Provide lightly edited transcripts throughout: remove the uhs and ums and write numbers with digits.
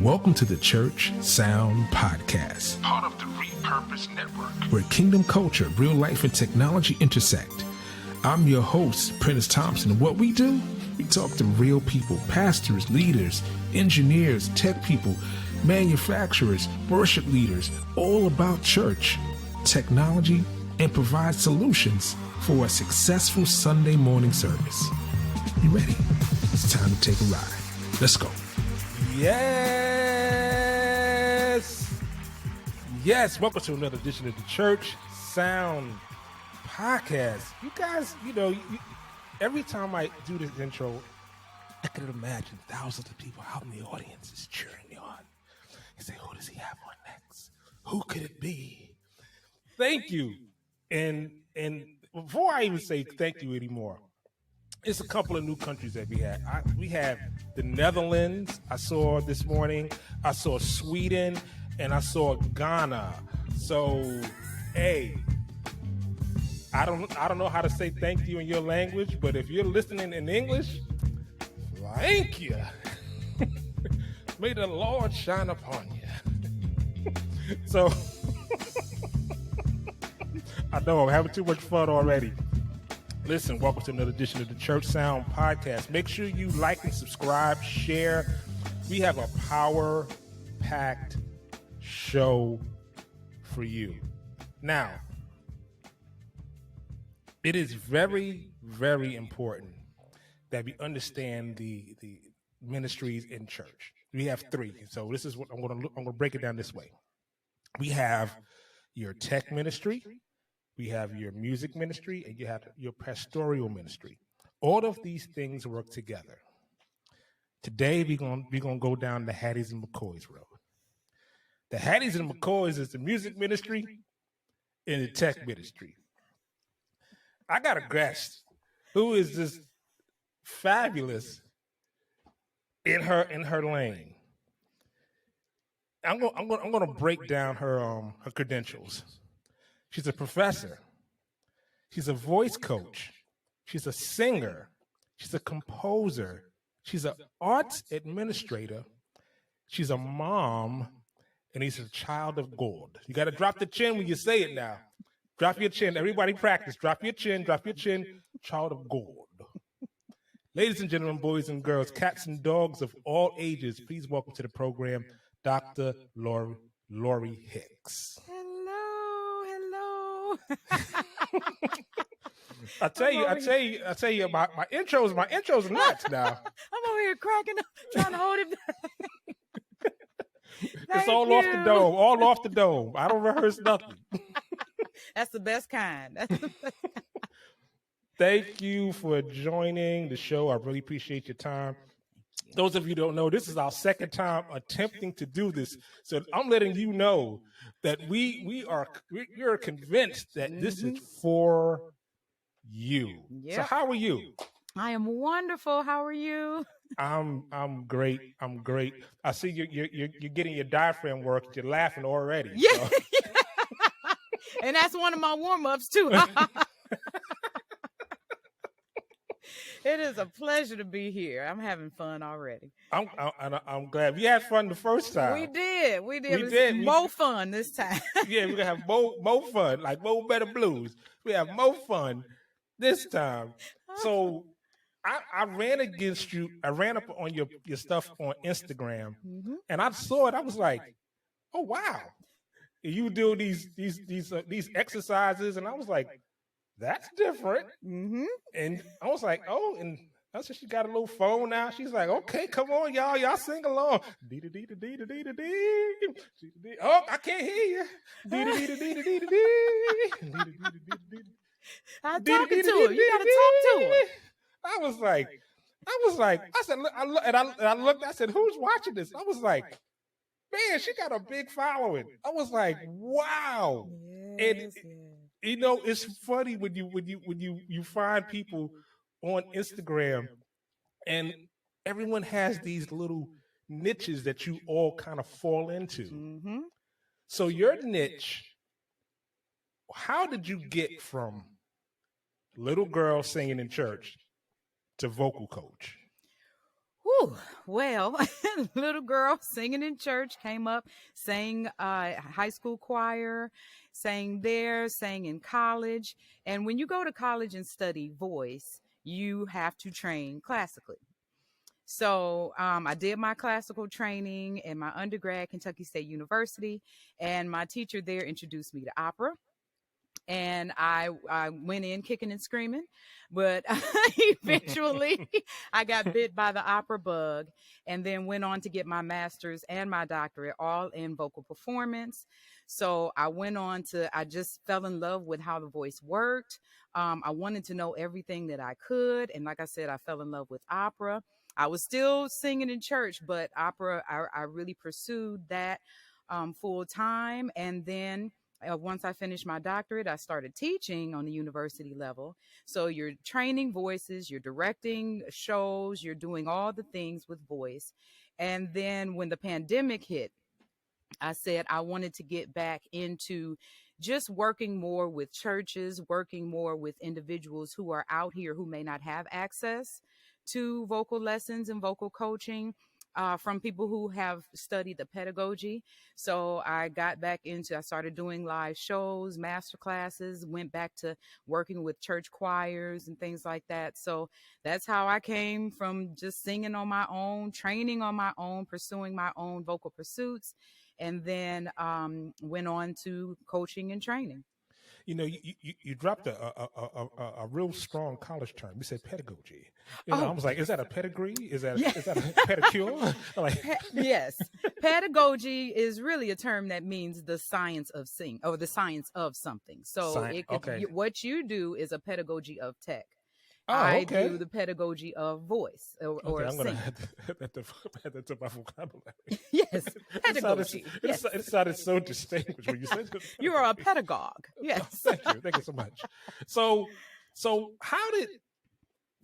Welcome to the Church Sound Podcast, part of the Repurpose Network, where kingdom culture, real life, and technology intersect. I'm your host, Prentiss Thompson. What we do, we talk to real people, pastors, leaders, engineers, tech people, manufacturers, worship leaders, all about church, technology, and provide solutions for a successful Sunday morning service. You ready? It's time to take a ride. Let's go. Yes. Welcome to another edition of the Church Sound Podcast. You guys, every time I do this intro, I can imagine thousands of people out in the audience is cheering me on. You say, who does he have on next? Who could it be? Thank you. And before I even say thank you anymore, it's a couple of new countries that we have. We have the Netherlands. I saw this morning. I saw Sweden, and I saw Ghana. So, hey, I don't know how to say thank you in your language, but if you're listening in English, thank you. May the Lord shine upon you. So, I know I'm having too much fun already. Listen, welcome to another edition of the Church Sound Podcast. Make sure you like and subscribe, share. We have a power-packed show for you. Now, it is very, very important that we understand the ministries in church. We have three. So this is what I'm going to break it down this way. We have your tech ministry. We have your music ministry, and you have your pastoral ministry. All of these things work together. Today, we're gonna go down the Hatties and McCoys road. The Hatties and McCoys is the music ministry and the tech ministry. I got a guest who is just fabulous in her lane. I'm gonna break down her credentials. She's a professor. She's a voice coach. She's a singer. She's a composer. She's an arts administrator. She's a mom, and he's a child of God. You got to drop the chin when you say it now. Drop your chin. Everybody practice. Drop your chin. Drop your chin. Child of God. Ladies and gentlemen, boys and girls, cats and dogs of all ages, please welcome to the program, Dr. Lori Hicks. I tell you, my intros nuts now. I'm over here cracking up, trying to hold it back. It's all off the dome. I don't rehearse nothing. That's the best kind. Thank you for joining the show. I really appreciate your time. Those of you who don't know, this is our second time attempting to do this. So I'm letting you know that we're convinced that this is for you. Yep. So how are you? I am wonderful. How are you? I'm great. I see you're getting your diaphragm work. You're laughing already. Yeah. So. And that's one of my warm-ups too. It is a pleasure to be here. I'm having fun already. I'm glad. We had fun the first time. We did. It was more fun this time. Yeah, we're going to have more fun, like more better blues. We have more fun this time. So I ran against you. I ran up on your stuff on Instagram, and I saw it. I was like, oh, wow. You do these exercises, and I was like, that's different. And I was like, oh, and I said she got a little phone now. She's like, okay, come on, y'all sing along. Oh, I can't hear you. I'm talking to her. You gotta talk to her. I was like, I said, I looked, I said, who's watching this? I was like, man, she got a big following. I was like, wow. Yes, and it's funny when you find people on Instagram and everyone has these little niches that you all kind of fall into. So your niche, how did you get from little girl singing in church to vocal coach? Whew. Well, little girl singing in church, came up, sang high school choir, sang there, sang in college. And when you go to college and study voice, you have to train classically. So I did my classical training in my undergrad, Kentucky State University, and my teacher there introduced me to opera, and I went in kicking and screaming, but eventually I got bit by the opera bug, and then went on to get my master's and my doctorate all in vocal performance. So I just fell in love with how the voice worked. I wanted to know everything that I could, and like I said, I fell in love with opera. I was still singing in church, but opera, I really pursued that full time, and then once I finished my doctorate, I started teaching on the university level. So you're training voices, you're directing shows, you're doing all the things with voice. And then when the pandemic hit, I said I wanted to get back into just working more with churches, working more with individuals who are out here who may not have access to vocal lessons and vocal coaching. From people who have studied the pedagogy. So I started doing live shows, master classes, went back to working with church choirs and things like that. So that's how I came from just singing on my own, training on my own, pursuing my own vocal pursuits, and then went on to coaching and training. You dropped a real strong college term. You said pedagogy. I Oh, was like, is that a pedigree? yeah. Is that a pedicure? Like, Yes. Pedagogy is really a term that means the science of sing or the science of something. So Okay. what you do is a pedagogy of tech. Oh, I okay. do the pedagogy of voice Okay, or I'm gonna singing. add that to my vocabulary. Yes, It sounded, pedagogy. Yes, it sounded so distinguished when you said you are a pedagogue. Yes. Thank you so much. So, so how did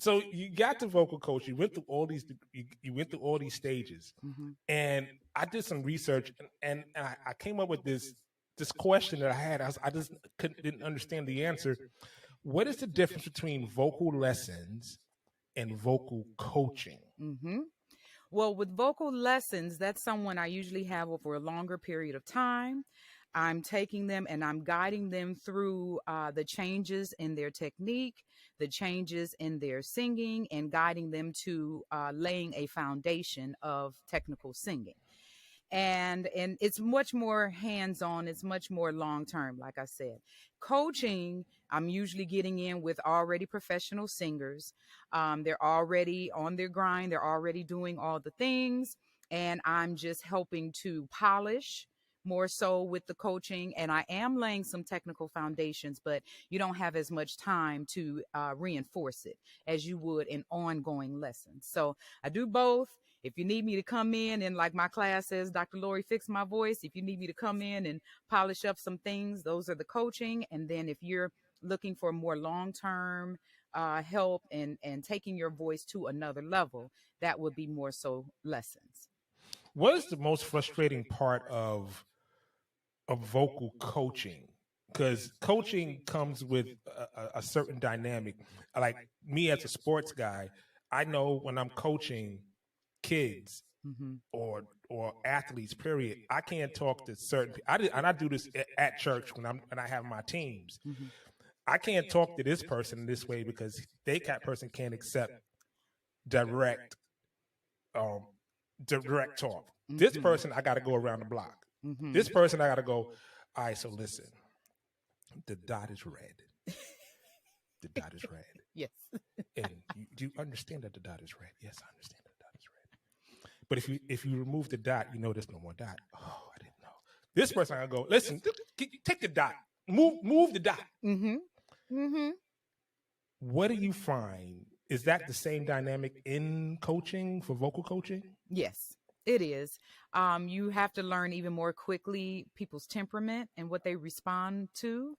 so you got to vocal coach? You went through all these. You went through all these stages, Mhm. and I did some research, and I came up with this question that I had. I just didn't understand the answer. What is the difference between vocal lessons and vocal coaching? Mm-hmm. Well, with vocal lessons, that's someone I usually have over a longer period of time. I'm taking them and I'm guiding them through the changes in their technique, the changes in their singing, and guiding them to laying a foundation of technical singing. And it's much more hands-on, it's much more long-term. Like I said, coaching, I'm usually getting in with already professional singers. They're already on their grind, they're already doing all the things, and I'm just helping to polish more so with the coaching. And I am laying some technical foundations, but you don't have as much time to reinforce it as you would in ongoing lessons. So I do both. If you need me to come in and, like my class says, Dr. Lori, fix my voice. If you need me to come in and polish up some things, those are the coaching. And then if you're looking for more long-term help and taking your voice to another level, that would be more so lessons. What is the most frustrating part of vocal coaching? Because coaching comes with a certain dynamic. Like me as a sports guy, I know when I'm coaching kids Mm-hmm. or athletes, period, I can't talk to certain. And I do this at church when I have my teams. Mm-hmm. I can't talk to this person this way because person can't accept direct um, direct talk. This Mm-hmm. person, I got to go around the block. Mm-hmm. This person, I got to go. All right, so listen, the dot is red. The dot is red. Yes. And do you understand that the dot is red? Yes, I understand that the dot is red. But if you remove the dot, you know there's no more dot. Oh, I didn't know. This person, I go, listen, take the dot, move the dot. Mm-hmm. Mm-hmm. What do you find? Is that the same dynamic in coaching for vocal coaching? Yes, it is. You have to learn even more quickly people's temperament and what they respond to.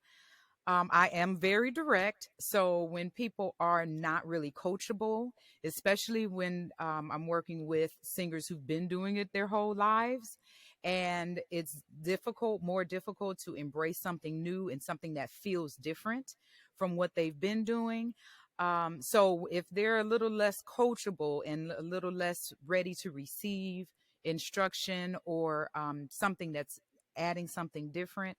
I am very direct. So when people are not really coachable, especially when I'm working with singers who've been doing it their whole lives, and it's more difficult to embrace something new and something that feels different from what they've been doing. So if they're a little less coachable and a little less ready to receive instruction or something that's adding something different,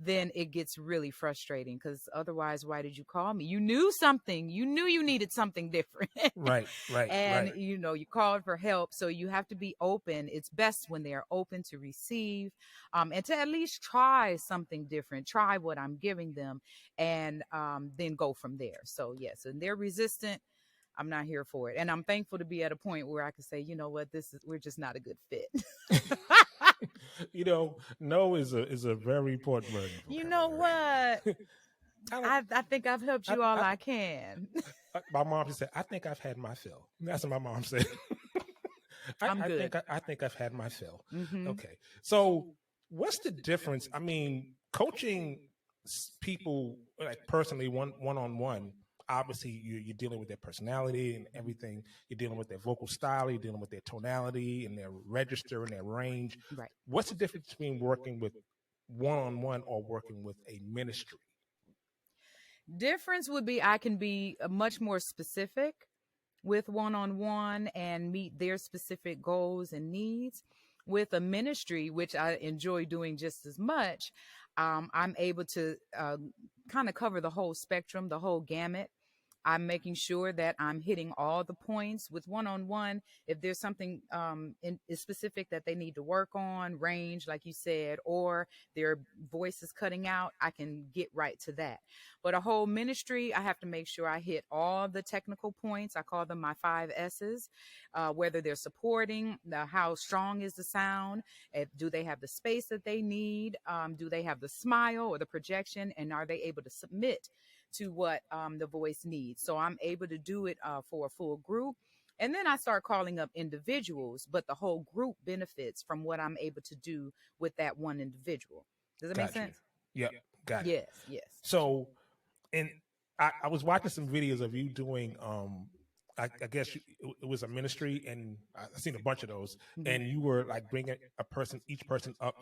then it gets really frustrating, because otherwise, why did you call me? You knew something. You knew you needed something different. Right, right, And, right. you called for help. So you have to be open. It's best when they are open to receive, and to at least try something different, try what I'm giving them, and then go from there. So, yes, and they're resistant. I'm not here for it. And I'm thankful to be at a point where I can say, you know what, we're just not a good fit. No is a very important word. You know what? I, I think I've helped you all I can. my mom just said, "I think I've had my fill." That's what my mom said. I'm good. I think I've had my fill. Mm-hmm. Okay, so what's the difference? I mean, coaching people like personally, one on one. Obviously, you're dealing with their personality and everything. You're dealing with their vocal style. You're dealing with their tonality and their register and their range. Right. What's the difference between working with one-on-one or working with a ministry? Difference would be I can be much more specific with one-on-one and meet their specific goals and needs. With a ministry, which I enjoy doing just as much, I'm able to kind of cover the whole spectrum, the whole gamut. I'm making sure that I'm hitting all the points. With one-on-one, if there's something specific that they need to work on, range, like you said, or their voice is cutting out, I can get right to that. But a whole ministry, I have to make sure I hit all the technical points. I call them my 5 S's, whether they're supporting, how strong is the sound, do they have the space that they need, do they have the smile or the projection, and are they able to submit to what the voice needs. So I'm able to do it for a full group. And then I start calling up individuals, but the whole group benefits from what I'm able to do with that one individual. Does that make sense? Yep, got it. Yes, yes. So, and I was watching some videos of you doing, I guess it was a ministry, and I've seen a bunch of those, and you were like bringing each person up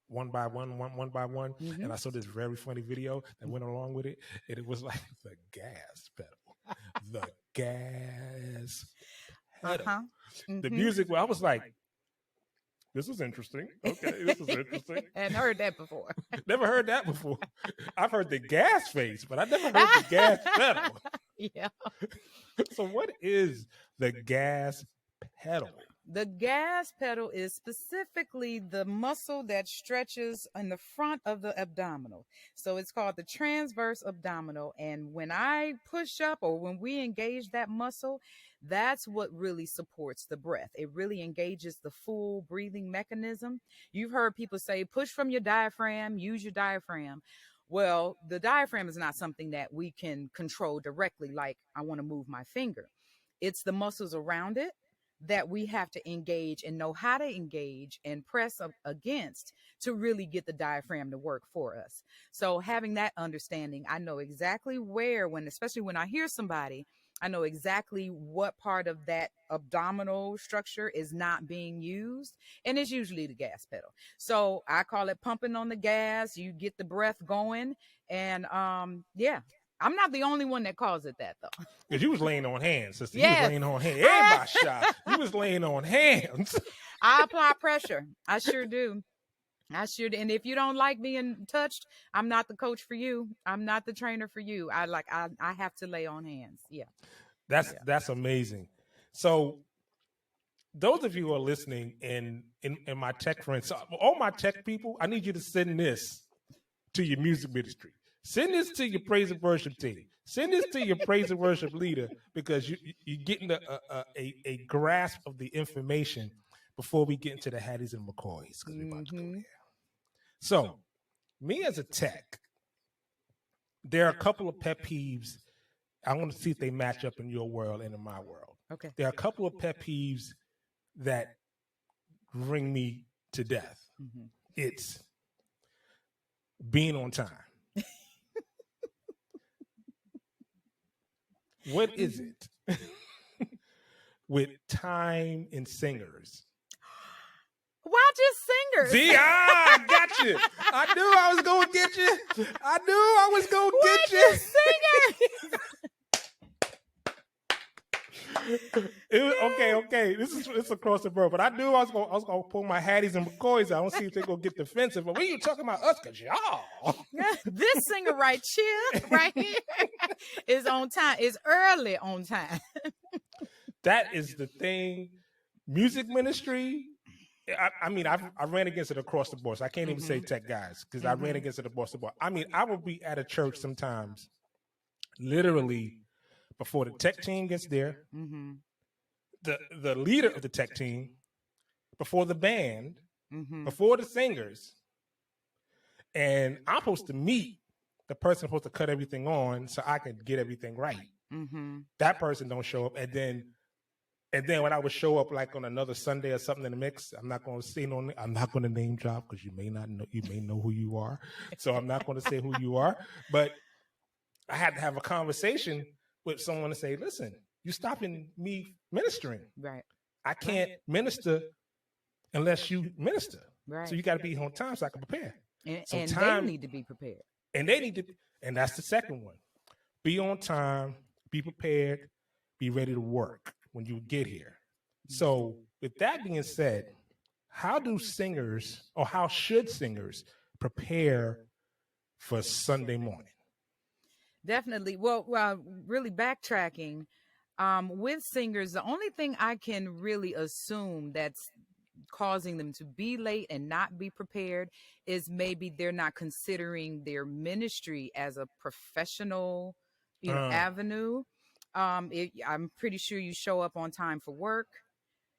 one by one. Mm-hmm. And I saw this very funny video that went along with it, and it was like the gas pedal, the gas pedal. Mm-hmm. The music. Well, I was like, this is interesting. Okay, this is interesting. Hadn't heard that before. Never heard that before. I've heard the gas face, but I never heard the gas pedal. Yeah. So what is the gas pedal? The gas pedal is specifically the muscle that stretches in the front of the abdominal. So it's called the transverse abdominal. And when I push up, or when we engage that muscle, that's what really supports the breath. It really engages the full breathing mechanism. You've heard people say, push from your diaphragm, use your diaphragm. Well, the diaphragm is not something that we can control directly, like I want to move my finger. It's the muscles around it that we have to engage and know how to engage and press up against to really get the diaphragm to work for us. So having that understanding, I know exactly where, especially when I hear somebody, I know exactly what part of that abdominal structure is not being used. And it's usually the gas pedal. So I call it pumping on the gas. You get the breath going. And yeah, I'm not the only one that calls it that, though. Because you was laying on hands, sister. Yes. You was laying on hands. Everybody shot. You was laying on hands. I apply pressure. I sure do. I should. And if you don't like being touched, I'm not the coach for you. I'm not the trainer for you. I have to lay on hands. Yeah. That's amazing. So those of you who are listening in my tech friends, so all my tech people, I need you to send this to your music ministry. Send this to your praise and worship team. Send this to your praise and worship leader, because you're getting a grasp of the information before we get into the Hatties and McCoys, because we're about to go there. So, me as a tech, there are a couple of pet peeves. I want to see if they match up in your world and in my world. Okay. There are a couple of pet peeves that bring me to death. Mm-hmm. It's being on time. What is it with time and singers? Why just singers? See, I got you. I knew I was going to get you. I knew I was going to get you. Singers. Okay. This is across the board, but I knew I was gonna pull my Hatties and McCoys out. I don't see if they're gonna get defensive. But when you talking about us, cause y'all, This singer right here is on time. Is early on time. that is the thing. Music ministry. I mean, I ran against it across the board. So I can't even say tech guys because I ran against it across the board. I mean, I will be at a church sometimes, literally before the tech team gets there, the leader of the tech team, before the band, before the singers, and I'm supposed to meet the person supposed to cut everything on so I can get everything right. That person don't show up, and then when I would show up like on another Sunday or something in the mix, I'm not going to say no. I'm not going to name drop because you may not know. You may know who you are, so I'm not going to say who you are. But I had to have a conversation with someone to say, "Listen, you're stopping me ministering. Right. I can't minister unless you minister. Right. So you got to be on time so I can prepare. And they need to be prepared. And they need to. And that's the second one. Be on time. Be prepared. Be ready to work when you get here. So with that being said, how do singers or how should singers prepare for Sunday morning? Definitely. Well, really backtracking, with singers, the only thing I can really assume that's causing them to be late and not be prepared is maybe they're not considering their ministry as a professional, avenue. I'm pretty sure you show up on time for work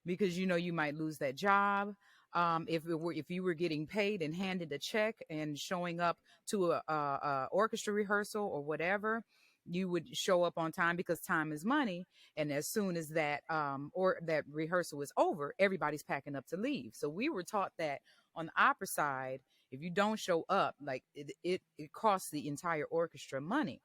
because you might lose that job. If you were getting paid and handed a check and showing up to a orchestra rehearsal or whatever, you would show up on time because time is money. And as soon as that or that rehearsal is over, everybody's packing up to leave. So we were taught that on the opera side, if you don't show up, like it costs the entire orchestra money.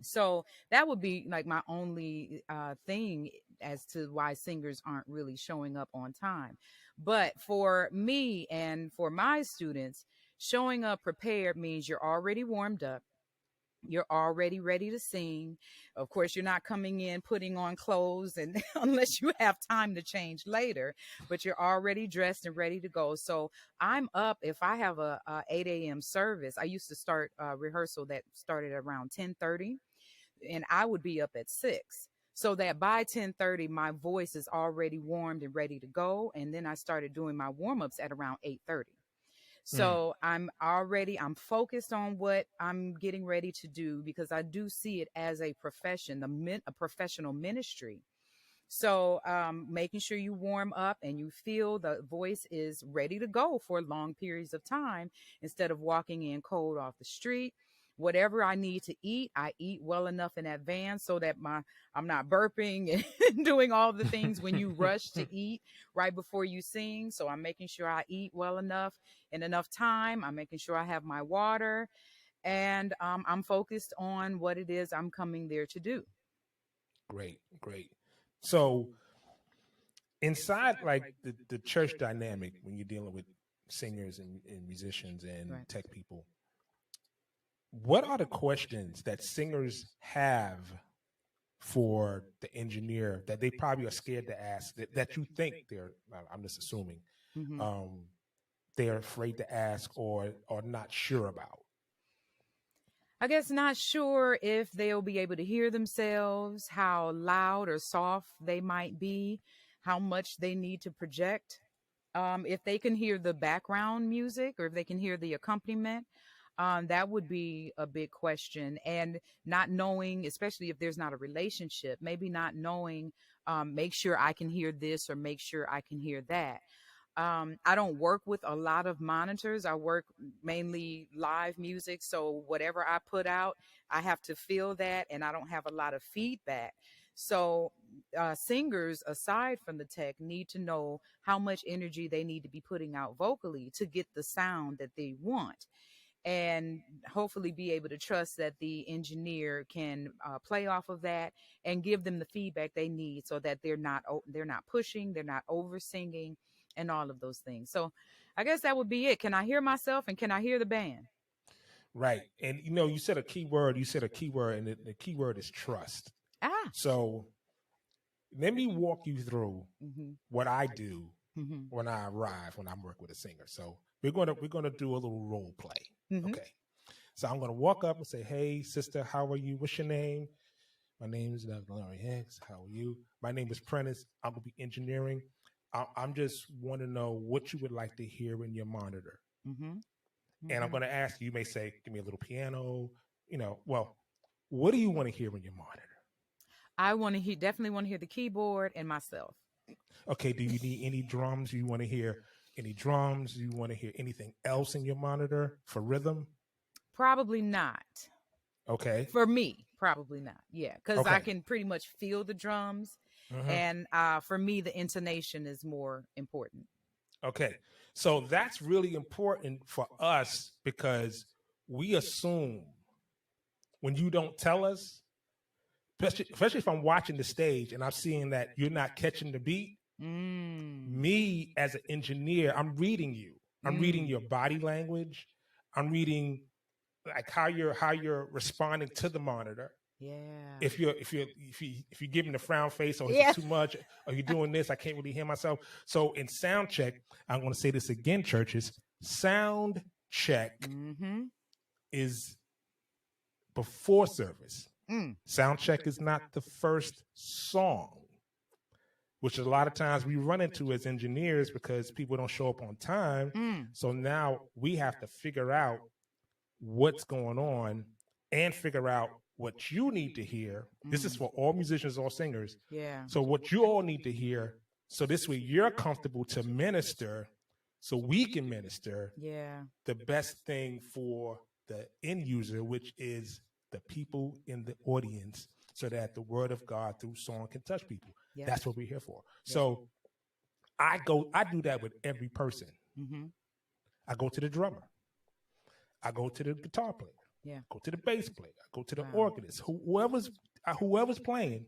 So that would be like my only thing as to why singers aren't really showing up on time. But for me and for my students, showing up prepared means you're already warmed up. You're already ready to sing. Of course, you're not coming in putting on clothes and unless you have time to change later, but you're already dressed and ready to go. So I'm up if I have a 8 a.m. service. I used to start rehearsal that started around 10:30, and I would be up at 6. So that by 10:30, my voice is already warmed and ready to go. And then I started doing my warm-ups at around 8:30. So I'm focused on what I'm getting ready to do because I do see it as a profession, a professional ministry. So making sure you warm up and you feel the voice is ready to go for long periods of time instead of walking in cold off the street. Whatever I need to eat, I eat well enough in advance so that I'm not burping and doing all the things when you rush to eat right before you sing. So I'm making sure I eat well enough in enough time. I'm making sure I have my water, and I'm focused on what it is I'm coming there to do. Great. So inside like the church dynamic, when you're dealing with singers and musicians and tech people, what are the questions that singers have for the engineer that they probably are scared to ask that you think I'm just assuming, they're afraid to ask or not sure about? I guess not sure if they'll be able to hear themselves, how loud or soft they might be, how much they need to project. If they can hear the background music or if they can hear the accompaniment, that would be a big question. And not knowing, especially if there's not a relationship, maybe not knowing, make sure I can hear this or make sure I can hear that. I don't work with a lot of monitors. I work mainly live music. So whatever I put out, I have to feel that, and I don't have a lot of feedback. So singers, aside from the tech, need to know how much energy they need to be putting out vocally to get the sound that they want, and hopefully be able to trust that the engineer can play off of that and give them the feedback they need so that they're not pushing, they're not over singing, and all of those things. So I guess that would be it. Can I hear myself and can I hear the band? Right. And you said a key word, and the key word is trust. So let me walk you through Mm-hmm. what I do Mm-hmm. when I arrive, when I'm working with a singer. So we're gonna do a little role play. Mm-hmm. Okay. So I'm gonna walk up and say, "Hey, sister, how are you? What's your name?" My name is Dr. Larry Hicks. How are you? My name is Prentiss. I'm gonna be engineering. I'm just want to know what you would like to hear in your monitor. Mm-hmm. And I'm Mm-hmm. going to ask you, you may say, give me a little piano, well, what do you want to hear in your monitor? I want to hear, definitely want to hear the keyboard and myself. Okay, do you need any drums? You want to hear any drums? You want to hear anything else in your monitor for rhythm? Probably not. Okay. For me, probably not. Yeah, because I Okay. can pretty much feel the drums, Hmm. and for me, the intonation is more important. Okay. So that's really important for us because we assume when you don't tell us, especially if I'm watching the stage and I'm seeing that you're not catching the beat, Mm. me as an engineer, I'm reading you. I'm reading your body language. I'm reading like how you're responding to the monitor. Yeah. If you're giving the frown face, or is it Yeah. too much, or you're doing this, I can't really hear myself. So in sound check, I'm going to say this again, churches. Sound check Mm-hmm. is before service. Mm. Sound check is not the first song, which a lot of times we run into as engineers because people don't show up on time. Mm. So now we have to figure out what's going on and figure out what you need to hear. This is for all musicians, all singers. Yeah. So what you all need to hear, so this way you're comfortable to minister, so we can minister Yeah. the best thing for the end user, which is the people in the audience, so that the word of God through song can touch people. Yeah. That's what we're here for. So I do that with every person. Mm-hmm. I go to the drummer. I go to the guitar player. Yeah. I go to the bass player. I go to the Wow. organist. Whoever's playing,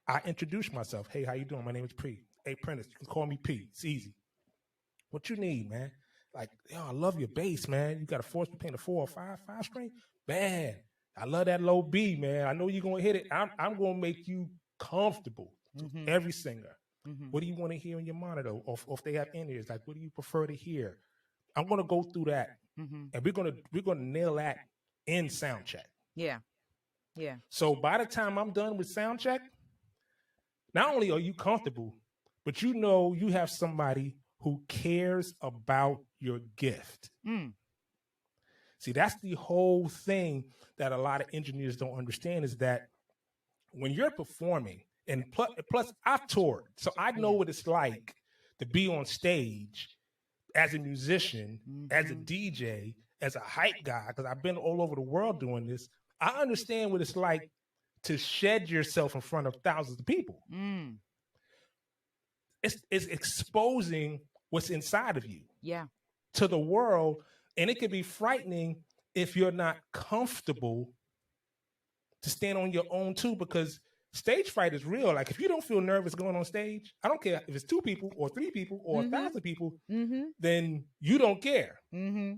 I introduce myself. Hey, how you doing? My name is P. Hey, Prentiss. You can call me P. It's easy. What you need, man? Like, yo, I love your bass, man. You got a force playing a 4 or 5 string? Man, I love that low B, man. I know you're gonna hit it. I'm gonna make you comfortable to Mm-hmm. every singer. Mm-hmm. What do you want to hear in your monitor? Or if they have in-ears, like what do you prefer to hear? I'm gonna go through that, Mm-hmm. and we're gonna nail that in sound check. Yeah. Yeah. So by the time I'm done with sound check, not only are you comfortable, but you know you have somebody who cares about your gift. Mm. See, that's the whole thing that a lot of engineers don't understand, is that when you're performing, and plus I've toured, so I know what it's like to be on stage as a musician, as a DJ, as a hype guy, because I've been all over the world doing this. I understand what it's like to shed yourself in front of thousands of people. Mm. It's exposing what's inside of you, Yeah. to the world, and it can be frightening if you're not comfortable to stand on your own too, because stage fright is real. Like if you don't feel nervous going on stage, I don't care if it's 2 people or 3 people or 1,000 people, then you don't care. Mm-hmm.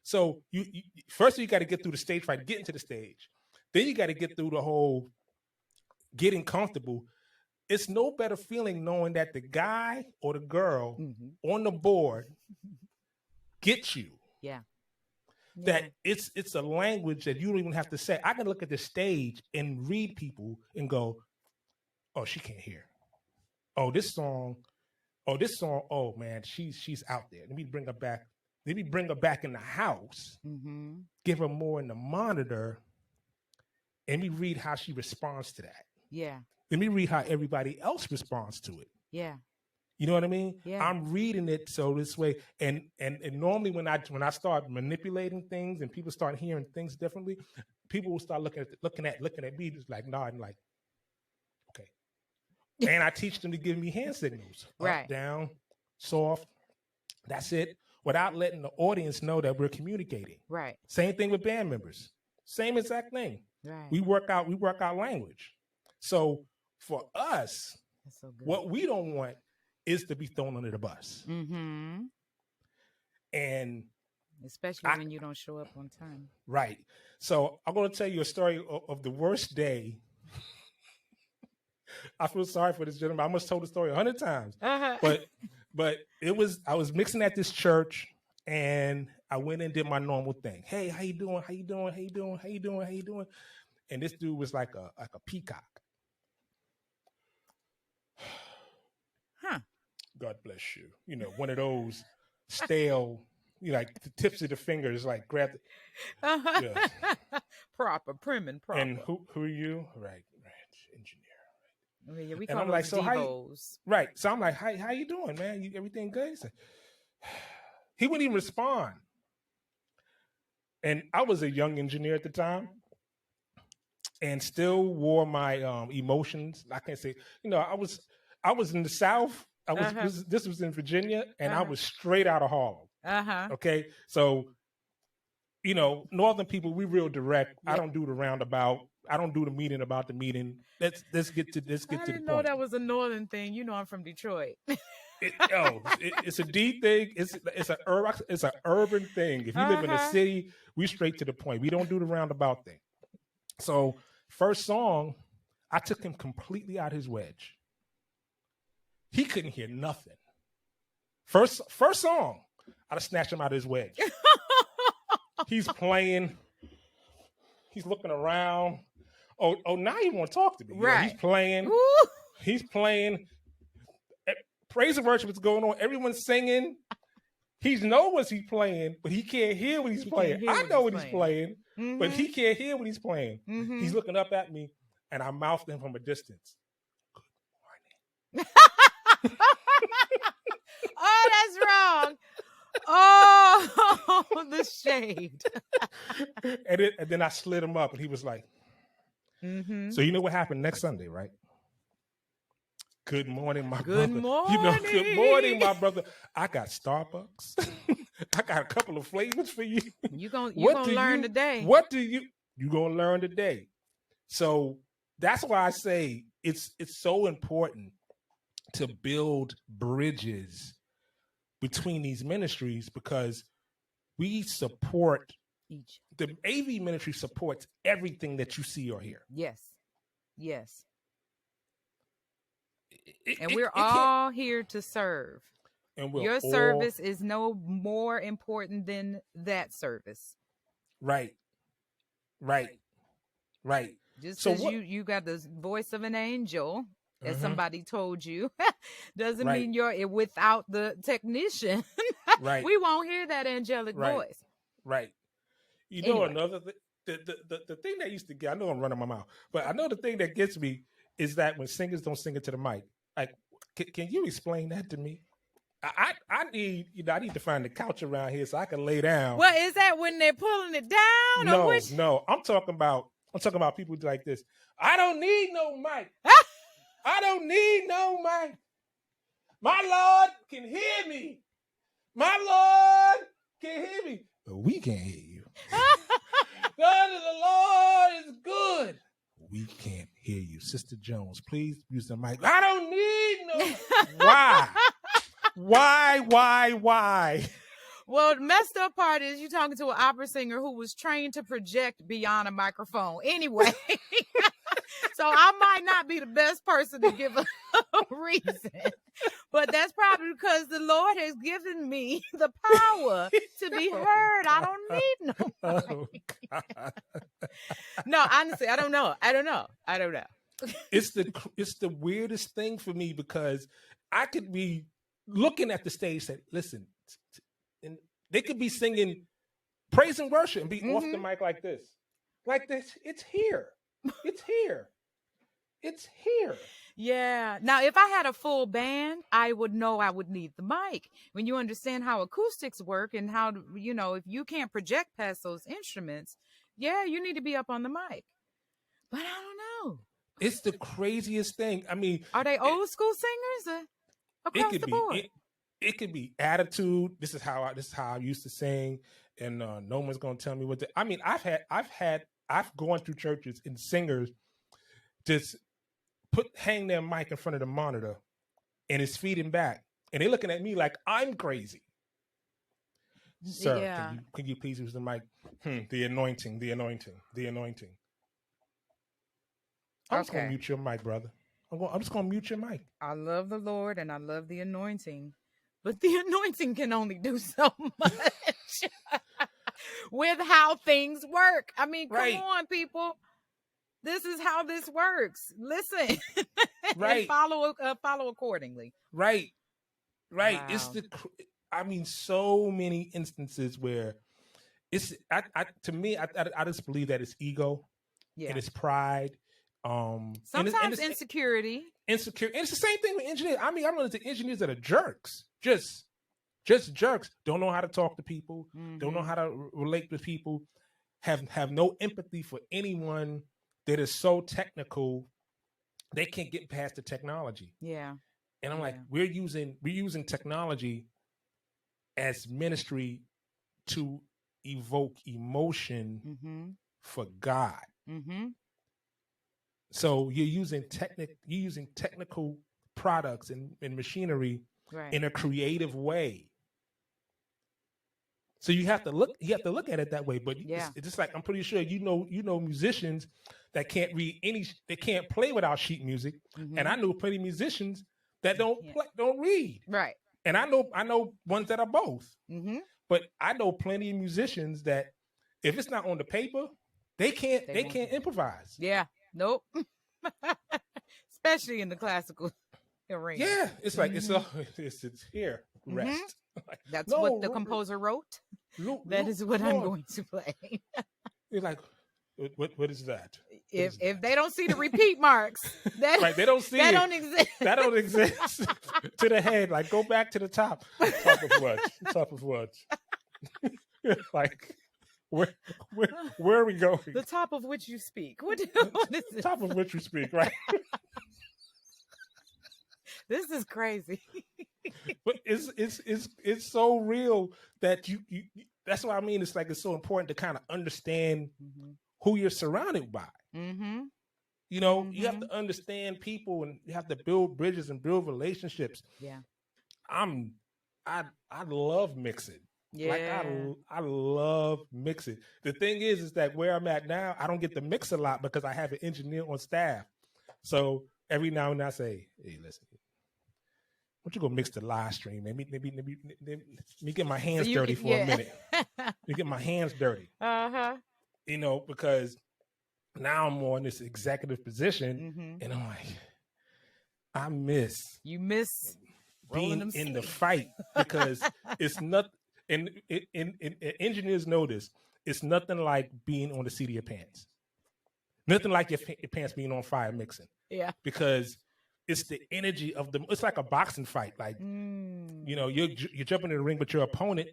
So you first you got to get through the stage fright, get into the stage. Then you got to get through the whole getting comfortable. It's no better feeling knowing that the guy or the girl on the board gets you. Yeah. That it's a language that you don't even have to say. I can look at the stage and read people and go, oh, she can't hear. Oh, this song, oh man, she's out there. Let me bring her back. Let me bring her back in the house. Mm-hmm. Give her more in the monitor. And me read how she responds to that. Yeah. Let me read how everybody else responds to it. Yeah. You know what I mean? Yeah. I'm reading it so this way, and normally when I start manipulating things and people start hearing things differently, people will start looking at me just like nodding, like, okay. And I teach them to give me hand signals, Right. up, down, soft. That's it, without letting the audience know that we're communicating. Right. Same thing with band members. Same exact thing. Right. We work out language. So for us, That's so good. what we don't want is to be thrown under the bus. Mm-hmm. And especially when you don't show up on time. Right. So I'm going to tell you a story of the worst day I feel sorry for this gentleman. I must told the story 100 times. Uh-huh. But I was mixing at this church, and I went and did my normal thing. Hey, how you doing? How you doing? How you doing? How you doing? How you doing? And this dude was like a peacock. Huh. God bless you. You know, one of those stale, you know, like the tips of the fingers, like grab the, Uh-huh. yeah. Proper, prim and proper. And who are you? Right, engineer. Yeah, we And call I'm like, those so Devos. right. So I'm like, how you doing, man? Everything good? He wouldn't even respond. And I was a young engineer at the time, and still wore my emotions. I can't say, you know, I was in the South. This was in Virginia, and I was straight out of Harlem. Okay, so you know, Northern people, we real direct. Yep. I don't do the roundabout. I don't do the meeting about the meeting. Let's get to the point. I didn't know that was a Northern thing. You know, I'm from Detroit. It's a D thing. It's an urban thing. If you live in a city, we straight to the point. We don't do the roundabout thing. So first song, I took him completely out his wedge. He couldn't hear nothing. First song, I'd snatched him out of his wedge. He's playing. He's looking around. Oh, now you want to talk to me. Right. Yeah, he's playing. Woo! He's playing. Praise and worship is going on. Everyone's singing. He knows what he's playing, but he can't hear what he's playing. I know what he's playing, but he can't hear what he's playing. Mm-hmm. He's looking up at me, and I mouthed him from a distance. Good morning. Oh, that's wrong. Oh, the shade. and then I slid him up, and he was like, So you know what happened next Sunday, right? Good morning, my brother. Good morning. You know, good morning, my brother. I got Starbucks. I got a couple of flavors for you. You gonna learn today. You gonna learn today. So that's why I say it's so important to build bridges between these ministries, because we support each. The AV ministry supports everything that you see or hear. Yes. We're all here to serve. And your service is no more important than that service. Right. Just because you got the voice of an angel, as somebody told you, doesn't mean you're without the technician. Right. We won't hear that angelic voice. Right. You know, another thing, the thing that used to get, I know I'm running my mouth, but I know the thing that gets me is that when singers don't sing it to the mic. Like, can you explain that to me? I need to find a couch around here so I can lay down. Well, is that when they're pulling it down? No. I'm talking about people like this. I don't need no mic. I don't need no mic. My Lord can hear me. My Lord can hear me. But we can't hear you. God of the Lord is good. We can't hear you. Sister Jones, please use the mic. I don't need no. Why? Well, the messed up part is you talking to an opera singer who was trained to project beyond a microphone. Anyway, so I might not be the best person to give a reason, but that's probably because the Lord has given me the power to be heard. I don't need no mic. Oh, no, honestly, I don't know. It's the weirdest thing for me, because I could be looking at the stage, say, listen, and they could be singing praise and worship and be off the mic like this. It's here. Yeah. Now, if I had a full band, I would know I would need the mic. When you understand how acoustics work and how, if you can't project past those instruments, yeah, you need to be up on the mic. But I don't know. It's the craziest thing. I mean, are they old school singers across the board? It could be attitude. This is how I used to sing, and no one's gonna tell me what to. I mean, I've gone through churches and singers just hang their mic in front of the monitor, and it's feeding back, and they're looking at me like I'm crazy. Sir, yeah. Can you please use the mic? The anointing. I'm just gonna mute your mic, brother. I'm just gonna mute your mic. I love the Lord and I love the anointing, but the anointing can only do so much with how things work. I mean, come Right, on, people. This is how this works. Listen and right, follow accordingly. right, right. It's Wow. the. I mean, so many instances where it's. To me, I just believe that it's ego and Yeah. it's pride. And Sometimes it's insecurity. insecure. And it's the same thing with engineers. I mean, I run into engineers that are jerks. Just jerks. Don't know how to talk to people. Don't know Mm-hmm. how to relate with people. Have no empathy for anyone that is so technical. They can't get past the technology. Yeah. And I'm like, Yeah. we're using technology as ministry to evoke emotion Mm-hmm. for God. Mm-hmm. So you're using technical products and machinery Right. in a creative way. So you have to look at it that way. But Yeah. it's just like I'm pretty sure you know musicians that can't read they can't play without sheet music, Mm-hmm. and I know plenty of musicians that Yeah. don't read, Right. and I know ones that are both. Mm-hmm. But I know plenty of musicians that if it's not on the paper, they can't They they won't. can't improvise. Yeah. Nope. Especially in the classical arena. Yeah, it's like it's Mhm. it's here Mhm. rest. Like, That's no, what the composer wrote. That is what I'm Lord. going to play. You're like, what is that? If they don't see the repeat marks, that Right, they don't see that it. don't exist. That don't exist. To the head, like go back to the top. Top of what? Top of what? Like where, where are we going? The top of which you speak. What is this? Top of which you speak, right? This is crazy. But it's so real that you that's what I mean. It's like it's so important to kind of understand Mm-hmm. who you're surrounded by. Mm-hmm. You have to understand people and you have to build bridges and build relationships. Yeah. I love mixing. Like Yeah. I love mixing. The thing is that where I'm at now, I don't get to mix a lot because I have an engineer on staff. So every now and then I say, "Hey, listen, why don't you go mix the live stream? Let me get my hands dirty for a minute. Let me get my hands dirty, Uh-huh. Because now I'm on this executive position, Mm-hmm. and I'm like, I miss You miss rolling being them in the sleeves. fight because it's not. And engineers know this. It's nothing like being on the seat of your pants. Nothing like your pants being on fire mixing. Yeah. Because it's the energy of the. It's like a boxing fight. Like you're jumping in the ring, but your opponent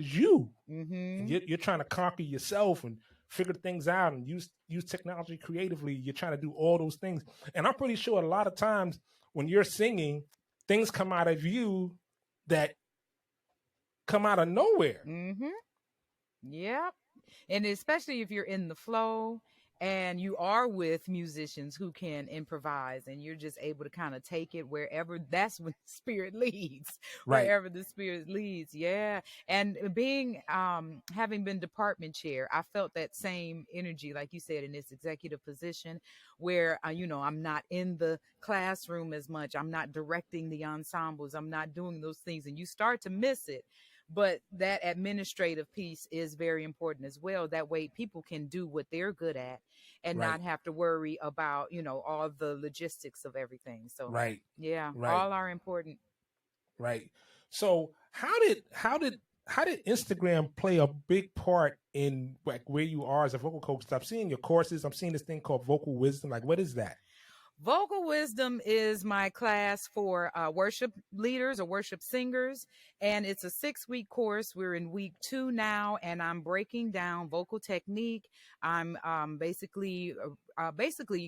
is you. Mm-hmm. And you're trying to conquer yourself and figure things out and use technology creatively. You're trying to do all those things. And I'm pretty sure a lot of times when you're singing, things come out of you that come out of nowhere. Mm-hmm. Yep. And especially if you're in the flow and you are with musicians who can improvise and you're just able to kind of take it wherever, that's when the spirit leads. Right. Wherever the spirit leads. Yeah. And being having been department chair, I felt that same energy, like you said, in this executive position where I'm not in the classroom as much. I'm not directing the ensembles. I'm not doing those things. And you start to miss it. But that administrative piece is very important as well. That way people can do what they're good at and Right. not have to worry about, all the logistics of everything. So Right. yeah, Right. all are important. Right. So how did Instagram play a big part in like where you are as a vocal coach? I'm seeing your courses. I'm seeing this thing called Vocal Wisdom. Like, what is that? Vocal Wisdom is my class for worship leaders or worship singers, and it's a 6-week course. We're in week 2 now, and I'm breaking down vocal technique. I'm basically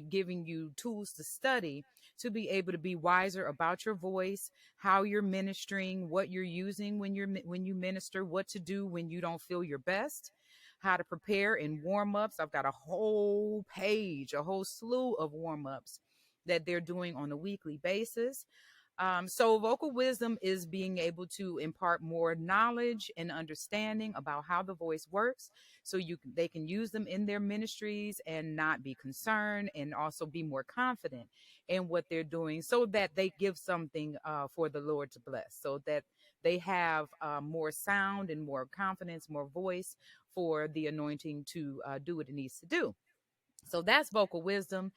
giving you tools to study to be able to be wiser about your voice, how you're ministering, what you're using when you minister, what to do when you don't feel your best, how to prepare in warm-ups. I've got a whole page, a whole slew of warm-ups that they're doing on a weekly basis. So vocal wisdom is being able to impart more knowledge and understanding about how the voice works, so they can use them in their ministries and not be concerned, and also be more confident in what they're doing, so that they give something for the Lord to bless, so that they have more sound and more confidence, more voice for the anointing to do what it needs to do. So that's vocal wisdom.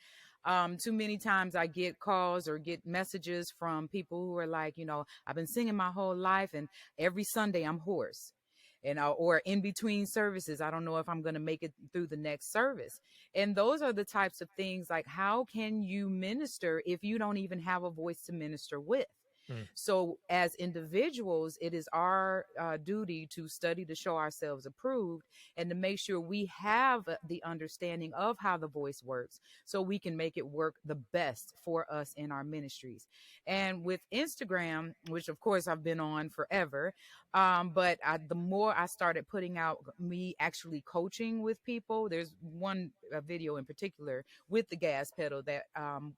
Too many times I get calls or get messages from people who are like, I've been singing my whole life, and every Sunday I'm hoarse. And or in between services, I don't know if I'm going to make it through the next service. And those are the types of things, like, how can you minister if you don't even have a voice to minister with? Mm. So, as individuals, it is our duty to study to show ourselves approved, and to make sure we have the understanding of how the voice works, so we can make it work the best for us in our ministries. And with Instagram, which of course I've been on forever, but the more I started putting out me actually coaching with people, there's one video in particular with the gas pedal that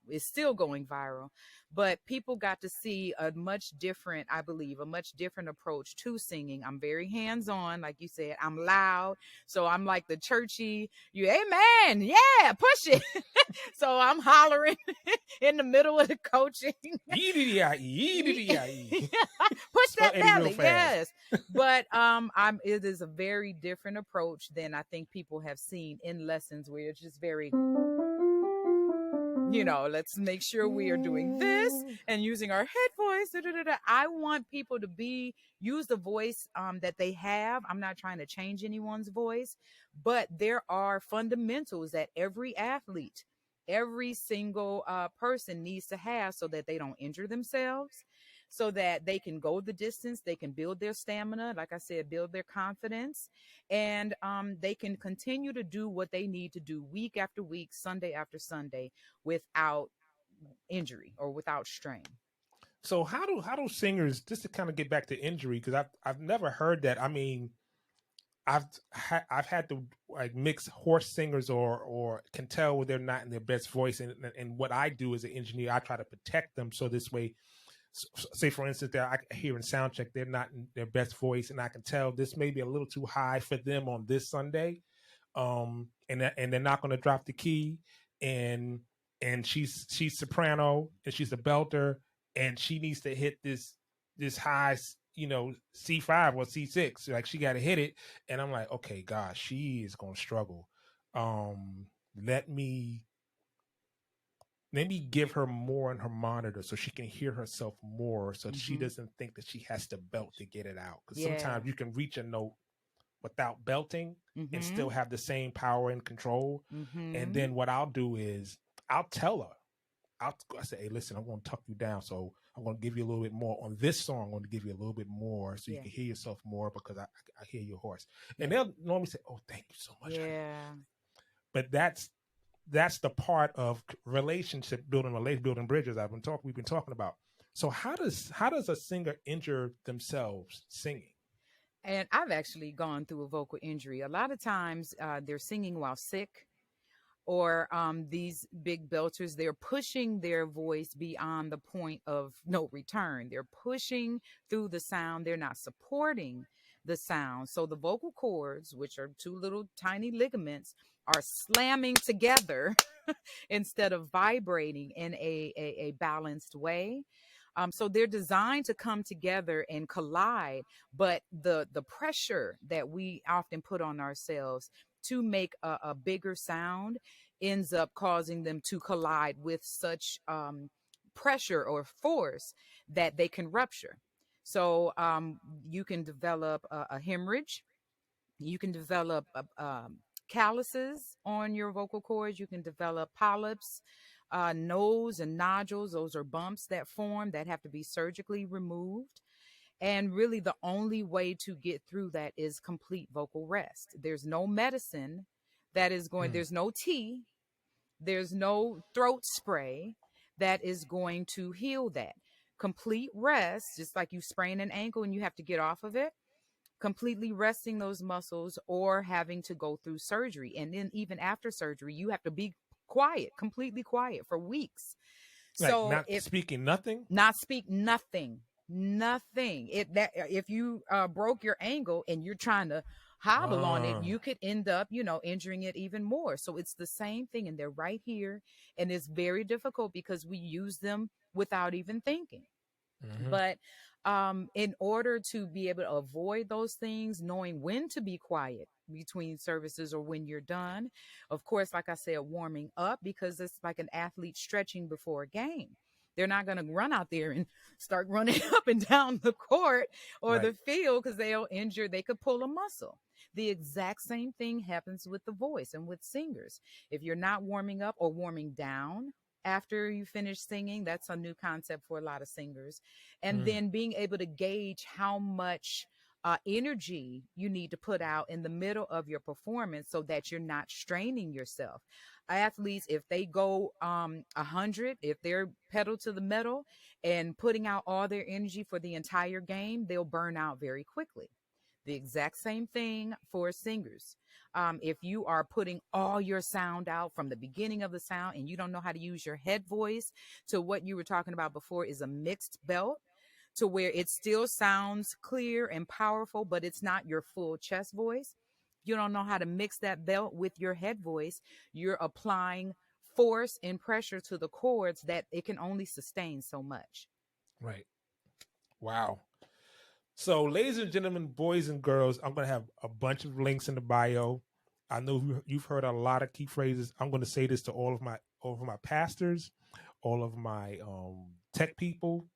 is still going viral. But people got to see a much different, I believe, a much different approach to singing. I'm very hands-on, like you said. I'm loud, so I'm like the churchy, amen, yeah, push it. So I'm hollering in the middle of the coaching. Push that belly, yes. But it is a very different approach than I think people have seen in lessons, where it's just very, let's make sure we are doing this and using our head voice. I want people to use the voice that they have. I'm not trying to change anyone's voice, but there are fundamentals that every athlete, every single person needs to have, so that they don't injure themselves, so that they can go the distance, they can build their stamina, like I said, build their confidence, and they can continue to do what they need to do week after week, Sunday after Sunday, without injury or without strain. So how do singers, just to kind of get back to injury, because I've never heard that. I mean, I've had to like mix hoarse singers or can tell when they're not in their best voice, and what I do as an engineer, I try to protect them, so this way, say for instance, that I hear in sound check they're not in their best voice, and I can tell this may be a little too high for them on this Sunday, and they're not going to drop the key, and she's soprano and she's a belter, and she needs to hit this high, C5 or C6, like she got to hit it, and I'm like, okay, gosh, she is going to struggle. Let me give her more on her monitor so she can hear herself more, so that she doesn't think that she has to belt to get it out, because sometimes you can reach a note without belting and still have the same power and control. And then what I'll do is I'll tell her, I say, hey, listen, I'm going to tuck you down, so I'm going to give you a little bit more on this song. I'm going to give you a little bit more so you can hear yourself more, because I hear your horse. And they'll normally say, oh, thank you so much. Yeah. But that's the part of relationship building bridges we've been talking about. So how does a singer injure themselves singing? And I've actually gone through a vocal injury. A lot of times they're singing while sick, or these big belters, they're pushing their voice beyond the point of no return. They're pushing through the sound. They're not supporting the sound. So the vocal cords, which are two little tiny ligaments, are slamming together instead of vibrating in a balanced way. So they're designed to come together and collide, but the pressure that we often put on ourselves to make a bigger sound ends up causing them to collide with such pressure or force that they can rupture. So you can develop a hemorrhage. You can develop calluses on your vocal cords. You can develop polyps, nose and nodules. Those are bumps that form that have to be surgically removed. And really, the only way to get through that is complete vocal rest. There's no medicine that is going, there's no tea, there's no throat spray that is going to heal that. Complete rest, just like you sprain an ankle and you have to get off of it, completely resting those muscles, or having to go through surgery. And then even after surgery, you have to be quiet, completely quiet for weeks. Like So not speaking nothing? not speak nothing, nothing. If you broke your ankle and you're trying to hobble on it, Ah. you could end up, injuring it even more. So it's the same thing, and they're right here, and it's very difficult because we use them without even thinking. Mhm. But in order to be able to avoid those things, knowing when to be quiet between services or when you're done, of course, like I said, warming up, because it's like an athlete stretching before a game. They're not going to run out there and start running up and down the court or the Right. field because they'll injure, they could pull a muscle. The exact same thing happens with the voice and with singers. If you're not warming up or warming down after you finish singing, that's a new concept for a lot of singers. And Mm. then being able to gauge how much energy you need to put out in the middle of your performance so that you're not straining yourself. Athletes, if they go 100, if they're pedal to the metal and putting out all their energy for the entire game, they'll burn out very quickly. The exact same thing for singers. If you are putting all your sound out from the beginning of the sound and you don't know how to use your head voice, to what you were talking about before is a mixed belt, to where it still sounds clear and powerful, but it's not your full chest voice. You don't know how to mix that belt with your head voice. You're applying force and pressure to the chords that it can only sustain so much. Right. Wow. So, ladies and gentlemen, boys and girls, I'm going to have a bunch of links in the bio. I know you've heard a lot of key phrases. I'm going to say this to all of my pastors, all of my tech people.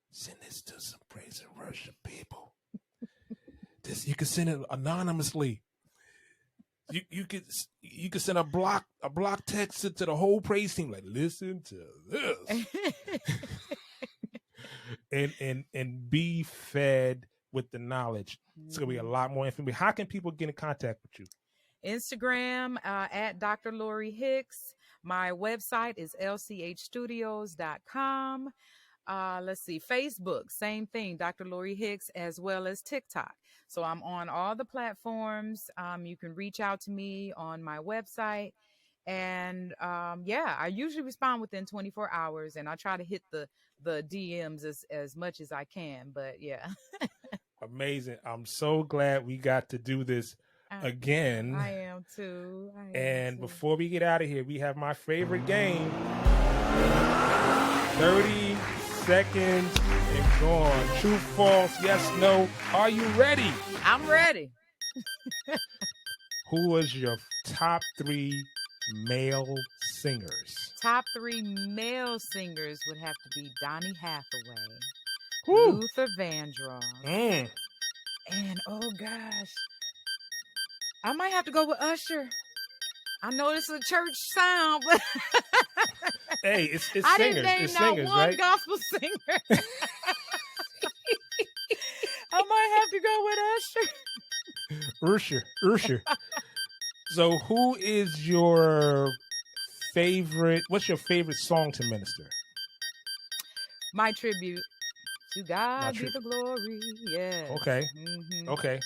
Send this to some praise and worship people. You can send it anonymously. You could send a block text to the whole praise team, like, listen to this. and be fed with the knowledge. It's gonna be a lot more information. How can people get in contact with you? Instagram at Dr. Lori Hicks. My website is lchstudios.com. Let's see, Facebook, same thing, Dr. Lori Hicks, as well as TikTok. So I'm on all the platforms. You can reach out to me on my website. And I usually respond within 24 hours, and I try to hit the DMs as much as I can. But yeah. Amazing. I'm so glad we got to do this again. I am too. Before we get out of here, we have my favorite game. 30 seconds and gone. True, false, yes, no. Are you ready? I'm ready. Who was your top 3 male singers? Top 3 male singers would have to be Donny Hathaway, Woo. Luther Vandross, and oh gosh, I might have to go with Usher. I know this is a church sound, but hey, it's singers. I didn't name it's not singers, one right? gospel singer. I might have to go with Usher. Usher. So, who is your favorite? What's your favorite song to minister? My tribute. To God be the glory. Yeah. Okay. Mm-hmm. Okay.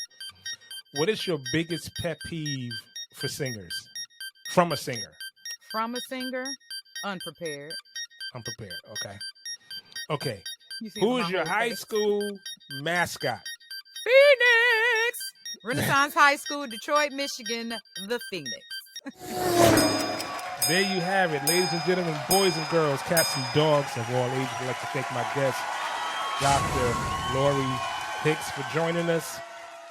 What is your biggest pet peeve for singers? From a singer. From a singer? Unprepared. Unprepared. Okay. Okay. Who is your high school mascot? Phoenix! Renaissance High School, Detroit, Michigan, the Phoenix. There you have it, ladies and gentlemen, boys and girls, cats and dogs of all ages. I'd like to thank my guest, Dr. Lori Hicks, for joining us.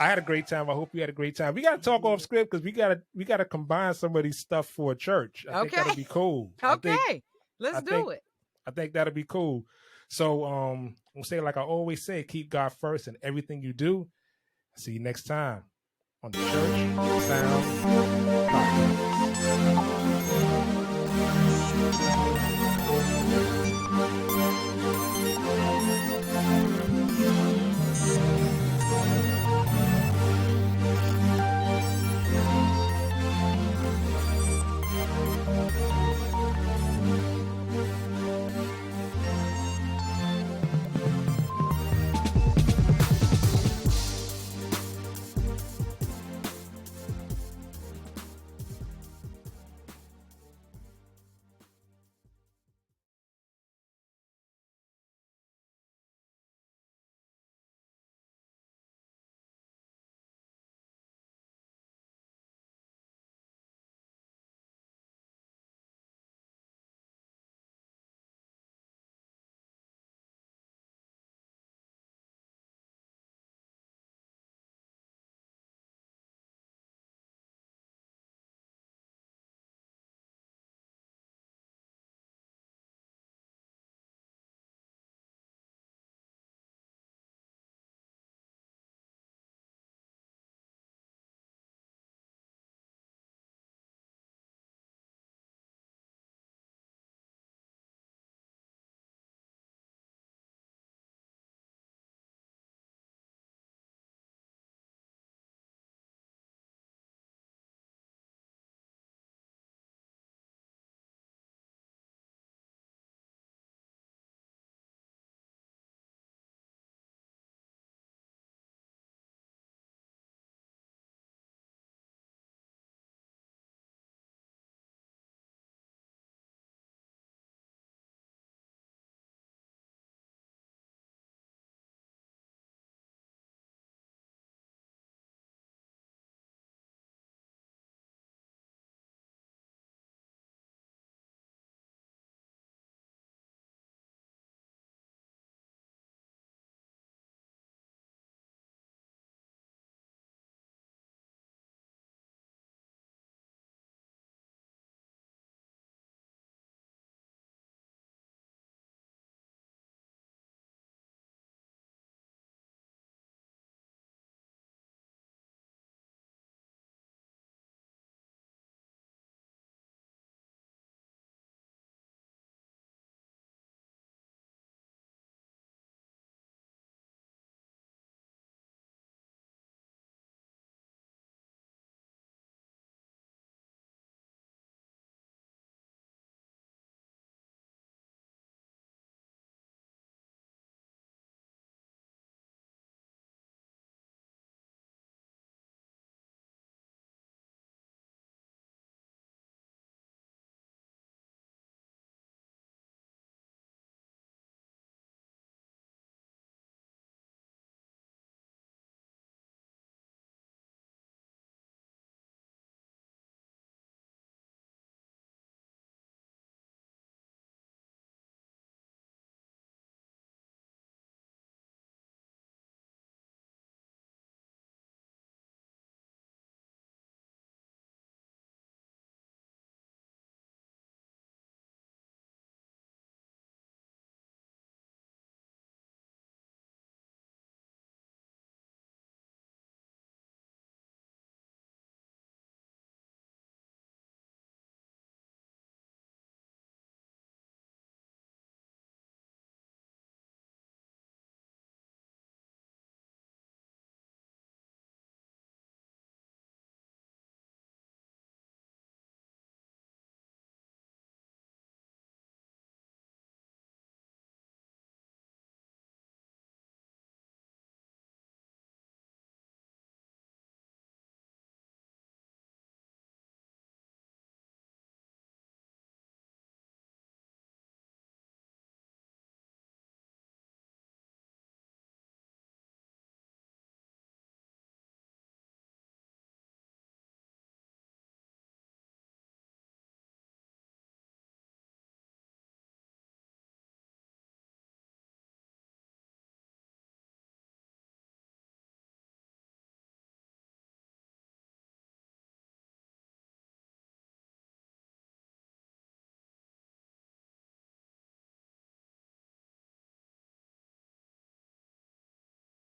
I had a great time. I hope you had a great time. We got to talk off script because we got to combine some of these stuff for a church. I think that'll be cool. Okay, let's do it. I think that'll be cool. So we'll say, like I always say, keep God first in everything you do. See you next time on the Church Sound Podcast.